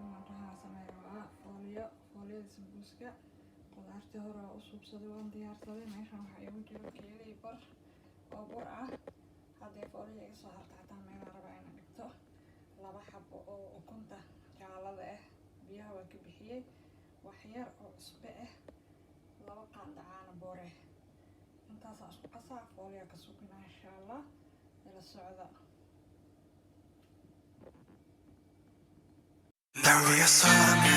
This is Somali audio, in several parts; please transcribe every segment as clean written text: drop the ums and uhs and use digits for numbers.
waxaan sameeyaa fooliyada sambuuska qudaartii hore oo usubsaday waan diyaarsaday. meeshan waxaa igu jiro keelay bar oo bur ah. haddii fooliya iga soo harta hataa meelaa rabaa inaan dhigto 2 xabo oo ukunta jaalada ah biyaha waa ka bixiyey, wax yar oo cusbe ah, 2 qaando caano boor ah. intaasaan isku qasaa, fooliya ka suginaa insha allah. ila socda. 날 위해서라면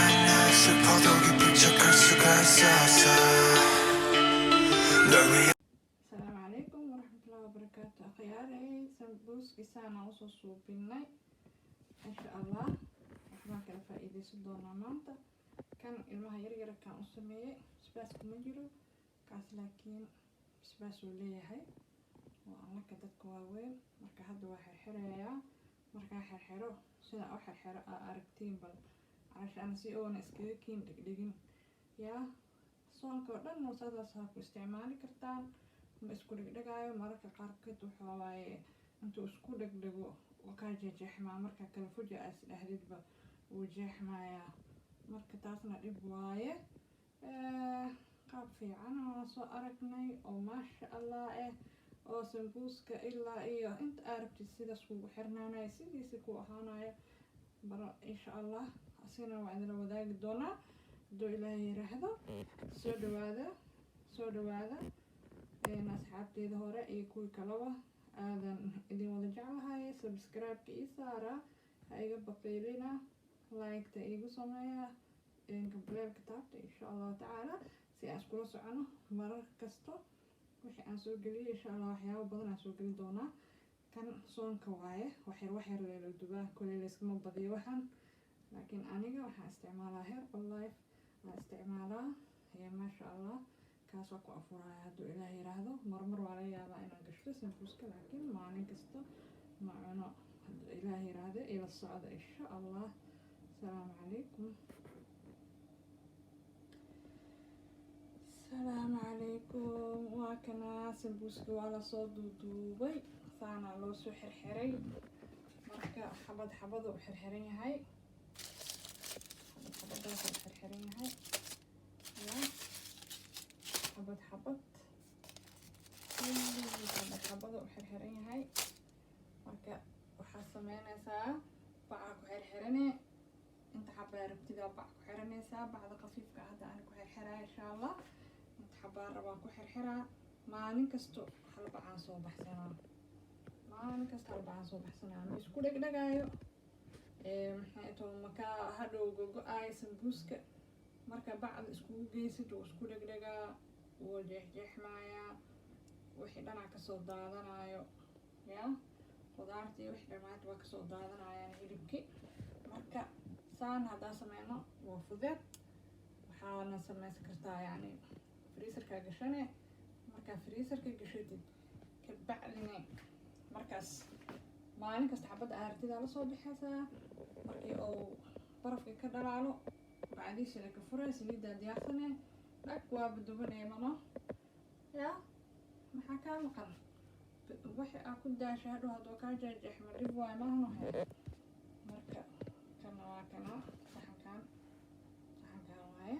슬퍼도 기쁜 척할 수가 있었어 널 위해 السلام عليكم ورحمة الله وبركاته. أخياري sambuuski saana usoo suubinay insha allah. waxbaan kala faa'iidaysan doonaa maanta. kan ilmaha yaryara kaan u sameeyey basbaas kuma jiro, kaas laakiin basbaas uu leeyahay oo anaka dadka waaweyn. marka hadda waa xirxirayaa. markaa xirxiro sida u xirxiro aa aragtiin bal cashaan si oona iskaga kiin dhigdhigin yaa. soonka oo dhan saadaas ha ku isticmaali kartaan, ma isku dhegdhegaayo. mararka qaarkood waxaa waaye intuu isku dhegdhego oo kaa jeexmaa, marka kala fuja aas dhahdidba wuu jeexmayaa. marka taasna dhib waaye. qaab fiican oo soo aragnay oo maasha allah oo sambuuska ilaa iyo inta aragtid sidaas kugu xirnaanaya sidiisa ku ahaanaya baro insha allah. asina waa idin wadaagi doonaa hadduu ilaahay yiraahdo. soo dhawaada asxaabteeda hore iyo kuwii kaleba aadan idin wada jeclahay. subscribe-ka ii saara, ha iga baqiilina, like-ta iigu sameeya, gambaleelka taabta insha allahu tacaala si aan iskula socono marar kasto wixii aan soo geliyay. insha allah waxyaabo badan aan soo gelin doonaa. kan soonka waaye waxyar leelo dubaa kuley layskama badiyo waxaan, laakiin aniga waxaan isticmaalaa herbal life waan isticmaalaa maasha allah. kaas waa ku afuraya hadduu ilaah yiraahdo. marmar waa laga yaabaa inaan gashto sambuuska, laakiin maalin kasta ma cuno hadduu ilaah yiraahdo. ila socda insha allah. asalaamu calaykum. السلام عليكم. واكنا sambuuska waa lasoo duuduubay saana loo soo xirxiray. marka xabad u xirxiran yahay, xabadaas u xirxiran yahay xabad u xirxiran yahay. marka waxaa sameynaysaa baca ku xirxirane inta xabaa rabtida bac ku xiranaysaa. bacda khafiifka hadda aan ku xirxiraa insha allah. inta xabaa rabaa ku xirxiraa. maalin kasto hal bacaan soo baxsanaa, ma isku dhegdhegaayo. maxay too makaa hadhow gogo-aayo sambuuska. marka bacda iskugu geysid wuu isku dhegdhegaa, wuu jeexjeexmayaa, wixii dhanac kasoo daadanayo yaa qudaartii wixii dhamaad waa kasoo daadanayaan hilibkii. marka saan haddaan sameyno waa fudeed. waxaana sameysan kartaa yani freezerka gashane. markaa freezerka gashatid kabacdine markaas maalin kasta xabadda aartidaa lasoo bixaysaa. markii uu barafka ka dhalaalo bacdiisina ka furay saliiddaa diyaarsane dhag waaba dubanaya mano yaa. maxaa kaa maqan wixii aa ku daasha hadhow hadduu kaa jeexjeexma dhib waay maahnohe. marka kana waa kana saxankan waaye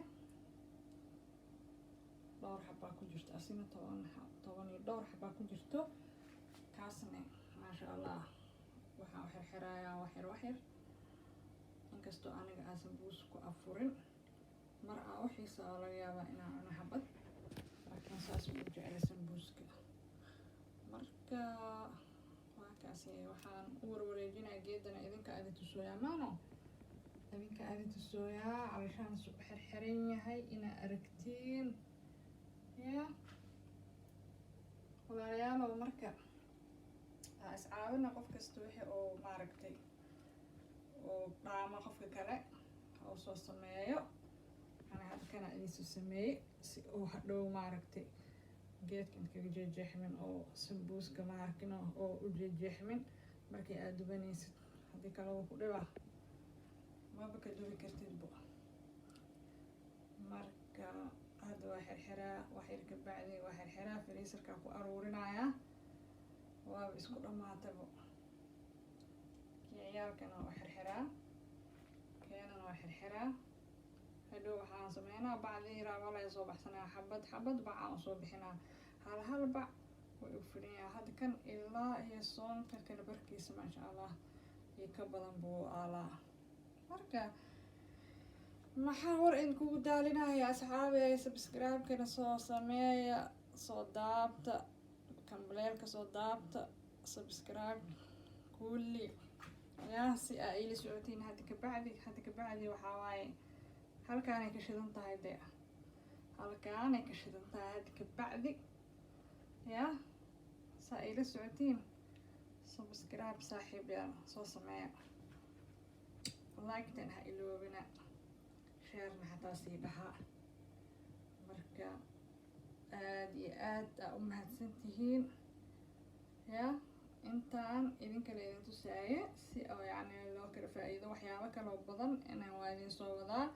dhowr xabaa ku jirto, asina 10 iyo dhowr xabaa ku jirto. kaasna maasha allah waxaan u xirxirayaa waxyar. inkastoo aniga aan sambuus ku afurin, mar aa u xiisa oo laga yaabaa inaan cuno xabad, laakiin saas ugu jecla sambuuska. marka waa kaasi waxaan u warwareejinaa geedana idinka aadi tusooyaa maano. idinka aadi tusooyaa calishaan su xirxiran yahay inaa aragtiin yaa walaalayaalow. marka iscaawina qof kasta wixii oo maaragtay oo dhaamo qofka kale ha u soo sameeyo. ana halkana idinsoo sameeyey si uu hadhow maaragtay geedkan kaga jeexjeexmin oo sambuuska maarkino oo u jeexjeexmin markii aad dubanaysid. haddii kale wuu ku dhibaa maba ka dubi kartidba. marka hadda waa xirxiraa waxyar kabacdi waa xirxiraa freezerka ku aruurinayaa. waaba isku dhamaataba. ciyaalkana waa xirxiraa keenana waa waa xirxiraa hadhow waxaan sameynaa bacdii raawalaya soo baxsanaa xabad bacaan usoo bixinaa hal bac way u fidhanyaa hadda kan ilaa iyo soonka kala barkiisa maasha allah iyo ka badan buu aalaa marka maxaa war idinkugu daalinaya asxaabey subscribe-kana soo sameeya soo daabta kambaleelka soo daabta subscribe kulli yaa si aa ila socotiin hadda kabacdi waxaa waaye halkaanay ka shidan tahay dee halkaanay ka shidan tahay hadda kabacdi yaa saa ila socotiin subscribe saaxiibyaan soo sameeya like-tan ha iloobina sheerna xataa sii dhahaa marka aad iyo aad aa u mahadsan tihiin yaa intaan idinkale idin tusaaye si oo yacni loo kala faa'iido waxyaabo kaloo badan inaan waa idin soo wadaa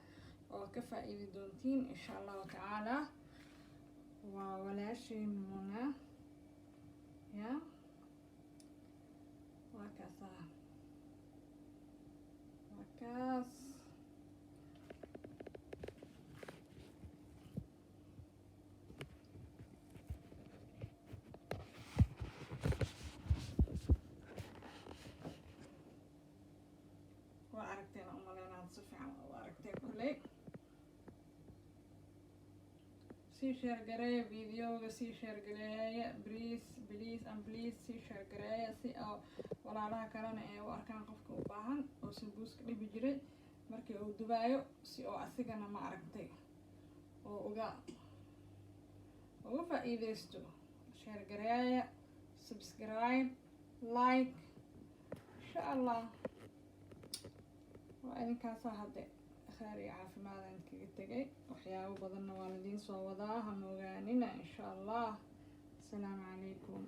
oo ka faa'iidi doontiin insha allahu tacaala waa walaashiin Muna yaa waa kaasaa waa kaas waa aragteen umaleynaa si fiican waa aragteen kulley sii sheergareeya videoga sii sheergareeya please sii sheergareeya si oo walaalaha kalena ay u arkaan qofka u baahan oo sambuuska dhibi jiray markii uu dubaayo si oo asigana ma aragtay oo uga faa'iideysto sheergareeya subscribe like insha allah waa idinkaasaa hadde khair iyo caafimaadaan kaga tegay waxyaabo badanna waa ladiin soo wadaa ha moogaanina insha allah asalaamu calaykum